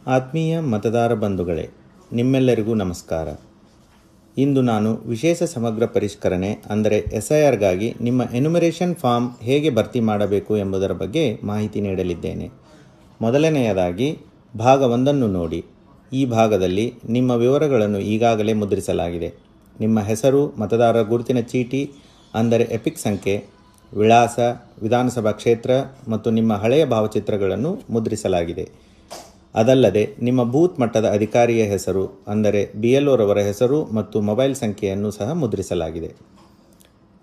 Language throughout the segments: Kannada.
ಆತ್ಮೀಯ ಮತದಾರ ಬಂಧುಗಳೇ, ನಿಮ್ಮೆಲ್ಲರಿಗೂ ನಮಸ್ಕಾರ. ಇಂದು ನಾನು ವಿಶೇಷ ಸಮಗ್ರ ಪರಿಷ್ಕರಣೆ ಅಂದರೆ SIRಗಾಗಿ ನಿಮ್ಮ ಎನ್ಯುಮರೇಷನ್ ಫಾರ್ಮ್ ಹೇಗೆ ಭರ್ತಿ ಮಾಡಬೇಕು ಎಂಬುದರ ಬಗ್ಗೆ ಮಾಹಿತಿ ನೀಡಲಿದ್ದೇನೆ. ಮೊದಲನೆಯದಾಗಿ ಭಾಗ 1 ನೋಡಿ. ಈ ಭಾಗದಲ್ಲಿ ನಿಮ್ಮ ವಿವರಗಳನ್ನು ಈಗಾಗಲೇ ಮುದ್ರಿಸಲಾಗಿದೆ. ನಿಮ್ಮ ಹೆಸರು, ಮತದಾರರ ಗುರುತಿನ ಚೀಟಿ ಅಂದರೆ ಎಪಿಕ್ ಸಂಖ್ಯೆ, ವಿಳಾಸ, ವಿಧಾನಸಭಾ ಕ್ಷೇತ್ರ ಮತ್ತು ನಿಮ್ಮ ಹಳೆಯ ಭಾವಚಿತ್ರಗಳನ್ನು ಮುದ್ರಿಸಲಾಗಿದೆ. ಅದಲ್ಲದೆ ನಿಮ್ಮ ಬೂತ್ ಮಟ್ಟದ ಅಧಿಕಾರಿಯ ಹೆಸರು ಅಂದರೆ BLO ರವರ ಹೆಸರು ಮತ್ತು ಮೊಬೈಲ್ ಸಂಖ್ಯೆಯನ್ನು ಸಹ ಮುದ್ರಿಸಲಾಗಿದೆ.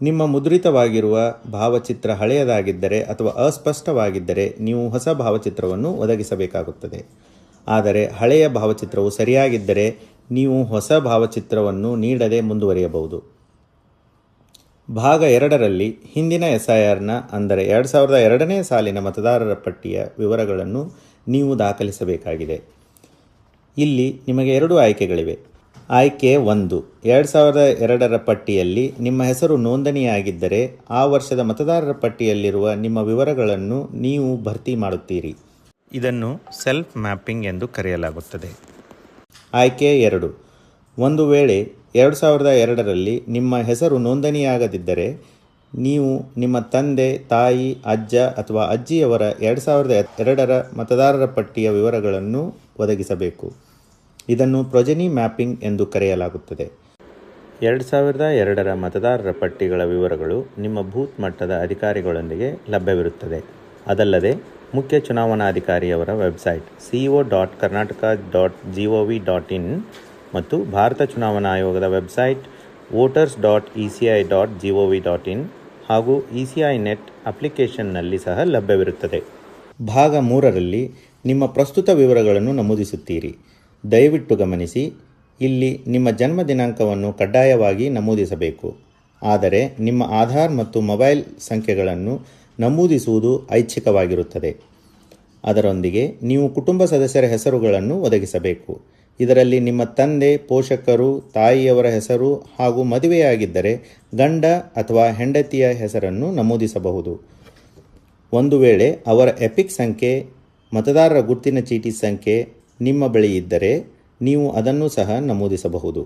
ನಿಮ್ಮ ಮುದ್ರಿತವಾಗಿರುವ ಭಾವಚಿತ್ರ ಹಳೆಯದಾಗಿದ್ದರೆ ಅಥವಾ ಅಸ್ಪಷ್ಟವಾಗಿದ್ದರೆ ನೀವು ಹೊಸ ಭಾವಚಿತ್ರವನ್ನು ಒದಗಿಸಬೇಕಾಗುತ್ತದೆ. ಆದರೆ ಹಳೆಯ ಭಾವಚಿತ್ರವು ಸರಿಯಾಗಿದ್ದರೆ ನೀವು ಹೊಸ ಭಾವಚಿತ್ರವನ್ನು ನೀಡದೆ ಮುಂದುವರಿಯಬಹುದು. ಭಾಗ 2ರಲ್ಲಿ ಹಿಂದಿನ SIRನ ಅಂದರೆ 2002ನೇ ಸಾಲಿನ ಮತದಾರರ ಪಟ್ಟಿಯ ವಿವರಗಳನ್ನು ನೀವು ದಾಖಲಿಸಬೇಕಾಗಿದೆ. ಇಲ್ಲಿ ನಿಮಗೆ 2 ಆಯ್ಕೆಗಳಿವೆ. ಆಯ್ಕೆ 1, 2002ರ ಪಟ್ಟಿಯಲ್ಲಿ ನಿಮ್ಮ ಹೆಸರು ನೋಂದಣಿಯಾಗಿದ್ದರೆ ಆ ವರ್ಷದ ಮತದಾರರ ಪಟ್ಟಿಯಲ್ಲಿರುವ ನಿಮ್ಮ ವಿವರಗಳನ್ನು ನೀವು ಭರ್ತಿ ಮಾಡುತ್ತೀರಿ. ಇದನ್ನು ಸೆಲ್ಫ್ ಮ್ಯಾಪಿಂಗ್ ಎಂದು ಕರೆಯಲಾಗುತ್ತದೆ. ಆಯ್ಕೆ 2, ಒಂದು ವೇಳೆ 2002ರಲ್ಲಿ ನಿಮ್ಮ ಹೆಸರು ನೋಂದಣಿಯಾಗದಿದ್ದರೆ ನೀವು ನಿಮ್ಮ ತಂದೆ, ತಾಯಿ, ಅಜ್ಜ ಅಥವಾ ಅಜ್ಜಿಯವರ 2002ರ ಮತದಾರರ ಪಟ್ಟಿಯ ವಿವರಗಳನ್ನು ಒದಗಿಸಬೇಕು. ಇದನ್ನು ಪ್ರೊಜೆನಿ ಮ್ಯಾಪಿಂಗ್ ಎಂದು ಕರೆಯಲಾಗುತ್ತದೆ. 2002ರ ಮತದಾರರ ಪಟ್ಟಿಗಳ ವಿವರಗಳು ನಿಮ್ಮ ಬೂತ್ ಮಟ್ಟದ ಅಧಿಕಾರಿಗಳೊಂದಿಗೆ ಲಭ್ಯವಿರುತ್ತದೆ. ಅದಲ್ಲದೆ ಮುಖ್ಯ ಚುನಾವಣಾಧಿಕಾರಿಯವರ ವೆಬ್ಸೈಟ್ co.karnataka.gov.in ಮತ್ತು ಭಾರತ ಚುನಾವಣಾ ಆಯೋಗದ ವೆಬ್ಸೈಟ್ voters.eci.gov.in ಹಾಗೂ ECI ನೆಟ್ ಅಪ್ಲಿಕೇಶನ್ನಲ್ಲಿ ಸಹ ಲಭ್ಯವಿರುತ್ತದೆ. ಭಾಗ 3ರಲ್ಲಿ ನಿಮ್ಮ ಪ್ರಸ್ತುತ ವಿವರಗಳನ್ನು ನಮೂದಿಸುತ್ತೀರಿ. ದಯವಿಟ್ಟು ಗಮನಿಸಿ, ಇಲ್ಲಿ ನಿಮ್ಮ ಜನ್ಮ ದಿನಾಂಕವನ್ನು ಕಡ್ಡಾಯವಾಗಿ ನಮೂದಿಸಬೇಕು. ಆದರೆ ನಿಮ್ಮ ಆಧಾರ್ ಮತ್ತು ಮೊಬೈಲ್ ಸಂಖ್ಯೆಗಳನ್ನು ನಮೂದಿಸುವುದು ಐಚ್ಛಿಕವಾಗಿರುತ್ತದೆ. ಅದರೊಂದಿಗೆ ನೀವು ಕುಟುಂಬ ಸದಸ್ಯರ ಹೆಸರುಗಳನ್ನು ಒದಗಿಸಬೇಕು. ಇದರಲ್ಲಿ ನಿಮ್ಮ ತಂದೆ, ಪೋಷಕರು, ತಾಯಿಯವರ ಹೆಸರು ಹಾಗೂ ಮದುವೆಯಾಗಿದ್ದರೆ ಗಂಡ ಅಥವಾ ಹೆಂಡತಿಯ ಹೆಸರನ್ನು ನಮೂದಿಸಬಹುದು. ಒಂದು ವೇಳೆ ಅವರ ಎಪಿಕ್ ಸಂಖ್ಯೆ, ಮತದಾರರ ಗುರುತಿನ ಚೀಟಿ ಸಂಖ್ಯೆ ನಿಮ್ಮ ಬಳಿ ಇದ್ದರೆ ನೀವು ಅದನ್ನು ಸಹ ನಮೂದಿಸಬಹುದು.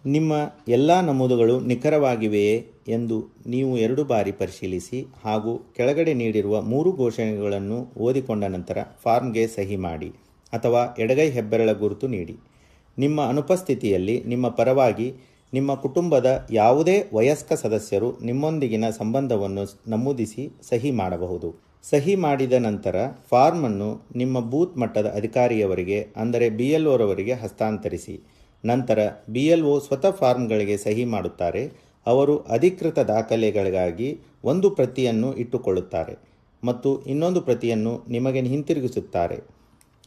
ನಿಮ್ಮ ಎಲ್ಲ ನಮೂದುಗಳು ನಿಖರವಾಗಿವೆಯೇ ಎಂದು ನೀವು 2 ಬಾರಿ ಪರಿಶೀಲಿಸಿ ಹಾಗೂ ಕೆಳಗಡೆ ನೀಡಿರುವ 3 ಘೋಷಣೆಗಳನ್ನು ಓದಿಕೊಂಡ ನಂತರ ಫಾರ್ಮ್ಗೆ ಸಹಿ ಮಾಡಿ ಅಥವಾ ಎಡಗೈ ಹೆಬ್ಬೆರಳ ಗುರುತು ನೀಡಿ. ನಿಮ್ಮ ಅನುಪಸ್ಥಿತಿಯಲ್ಲಿ ನಿಮ್ಮ ಪರವಾಗಿ ನಿಮ್ಮ ಕುಟುಂಬದ ಯಾವುದೇ ವಯಸ್ಕ ಸದಸ್ಯರು ನಿಮ್ಮೊಂದಿಗಿನ ಸಂಬಂಧವನ್ನು ನಮೂದಿಸಿ ಸಹಿ ಮಾಡಬಹುದು. ಸಹಿ ಮಾಡಿದ ನಂತರ ಫಾರ್ಮನ್ನು ನಿಮ್ಮ ಬೂತ್ ಮಟ್ಟದ ಅಧಿಕಾರಿಯವರಿಗೆ ಅಂದರೆ BLO ರವರಿಗೆ ಹಸ್ತಾಂತರಿಸಿ. ನಂತರ BLO ಸ್ವತಃ ಫಾರ್ಮ್ಗಳಿಗೆ ಸಹಿ ಮಾಡುತ್ತಾರೆ. ಅವರು ಅಧಿಕೃತ ದಾಖಲೆಗಳಿಗಾಗಿ ಒಂದು ಪ್ರತಿಯನ್ನು ಇಟ್ಟುಕೊಳ್ಳುತ್ತಾರೆ ಮತ್ತು ಇನ್ನೊಂದು ಪ್ರತಿಯನ್ನು ನಿಮಗೆ ಹಿಂತಿರುಗಿಸುತ್ತಾರೆ.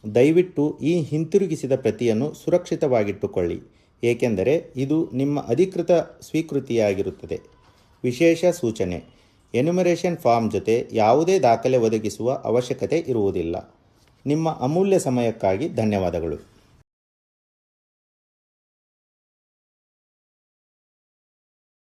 ದಯವಿಟ್ಟು ಈ ಹಿಂತಿರುಗಿಸಿದ ಪ್ರತಿಯನ್ನು ಸುರಕ್ಷಿತವಾಗಿಟ್ಟುಕೊಳ್ಳಿ, ಏಕೆಂದರೆ ಇದು ನಿಮ್ಮ ಅಧಿಕೃತ ಸ್ವೀಕೃತಿಯಾಗಿರುತ್ತದೆ. ವಿಶೇಷ ಸೂಚನೆ: ಎನ್ಯುಮರೇಷನ್ ಫಾರ್ಮ್ ಜೊತೆ ಯಾವುದೇ ದಾಖಲೆ ಒದಗಿಸುವ ಅವಶ್ಯಕತೆ ಇರುವುದಿಲ್ಲ. ನಿಮ್ಮ ಅಮೂಲ್ಯ ಸಮಯಕ್ಕಾಗಿ ಧನ್ಯವಾದಗಳು.